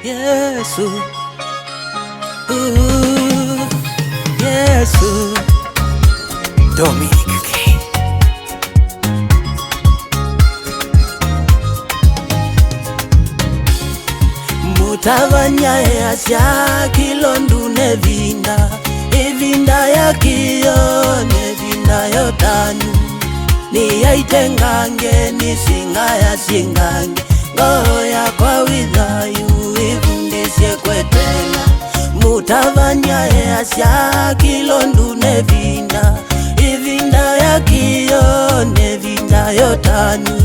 Yesu, Yesu. Dominic K. Mutavanya yasya kilondu nevinda, evinda ya kiyo nevinda yotanu, ni yaitengange nisinga ya singange, ngoya kwa widhayu ifundisye kwetela. Mutavanya yasya kilondu nevinda, evinda ya kiyo nevinda yotanu,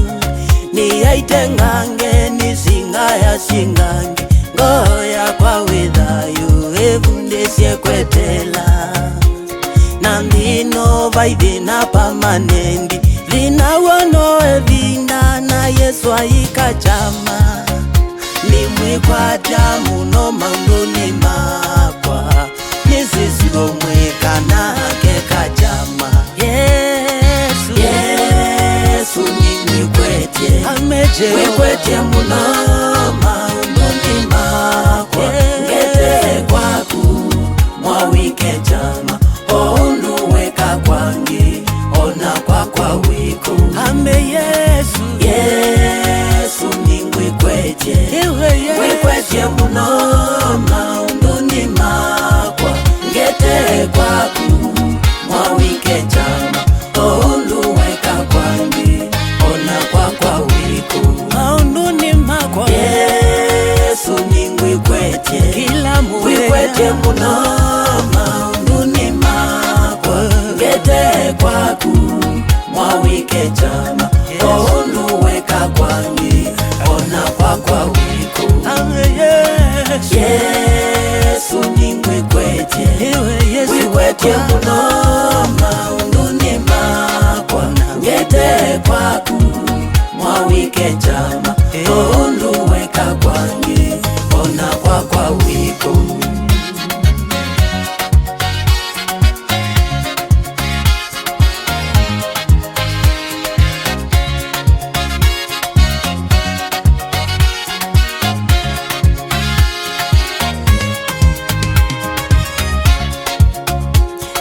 ni yaitengange nisinga ya singange, ngoya kwa widhayu ifundisye kwetela. Nandino vaivina pamanendi, vina wono evinda na Yesu aikachama. Nimwikwata muno maunduni makwa, nisisigo mwekana kekachama. Yesu, Yesu nimwikwete, mwikwete muno maunduni makwa, ngete kwaku mwawike chama. Onduweka kwangi, ona kwa wiko. Ame Yesu, Yesu nimwikwete, mwikwete muno maunduni makwa, ngete kwaku mwawike chama. Onduweka kwangi, ona kwa wiko. Maunduni makwa, Yesu nimwikwete, kila mwikwete muno maunduni makwa, ngete kwaku mwawike chama. Onduweka kwangi, ona kwa wiko. Yesu nimwikwete, mwikwete muno maunduni makwa, ngete kwaku mwawike chama. Onduweka kwangi, ona kwa wiko.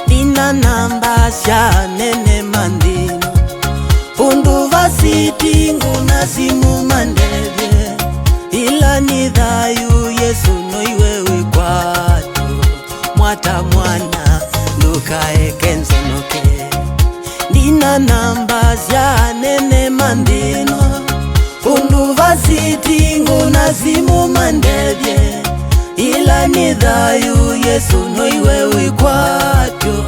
Nina namba sya nene mandino, undu vasiti nguna simu mandevye, ila nidhayu Yesu noiwe wikwatu, mwata mwana nukaeke nzonoke. Nina namba sya nene mandino, undu vasiti nguna simu mandevye, ila nidhayu Yesu noiwe wikwatu,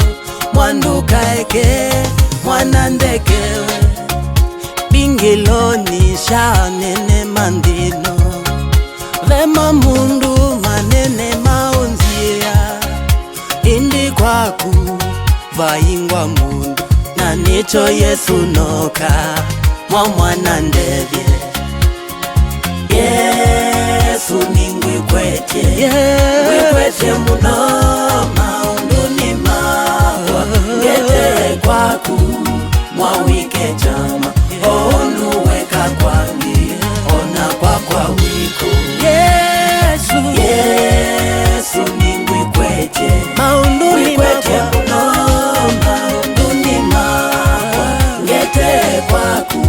mwandukaeke mwana ndekewe. Bingiloni sha nene mandino, vema mundu manene maunzia, indi kwaku vaingwa mundu, na nicho Yesu noka mwa mwana ndevye. Yesu nimwikwete, mwikwete muno maunduni makwa, ngete kwaku mwawike chama. Onduweka kwangi, ona kwa wiko. Yesu, Yesu nimwikwete, mwikwete muno maunduni makwa, ngete kwaku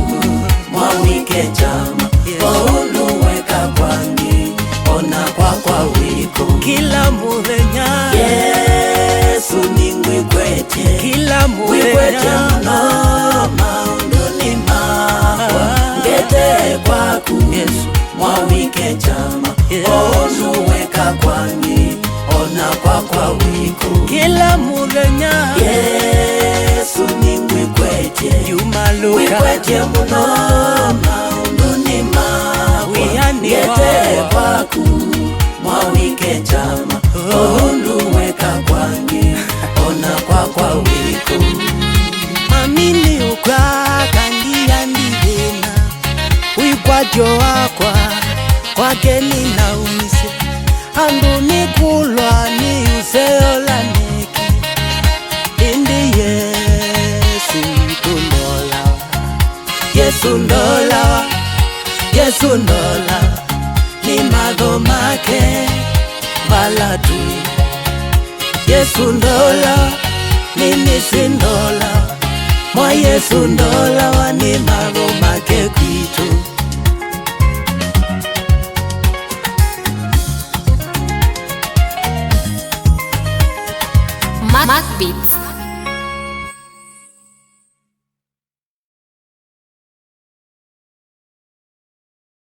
mwawike chama. Onduweka kwangi, ona kwa wiko. Kila muvenya, Yesu nimwikwete, kila muvenya muno maunduni makwa, ngete kwaku Yesu mwawike chama. Onduweka kwangi, ona kwa wiko. Kila muvenya, Yesu nimwikwete, mwikwete muno maunduni makwa, ngete kwaku mwawike chama. Onduweka kwangi, ona kwa wiko. Mamini ukwakangia ndivina, wikwatyo wakwa kwake ninaumise, andu nikulwa ni useola neki, indi Yesu tundola, Yesu ndola, Yesu ndola, ni madho maro make balatu. Yesu ndola mimi sindola, mwa Yesu ndola wani maro make kwitu. Mark Beats.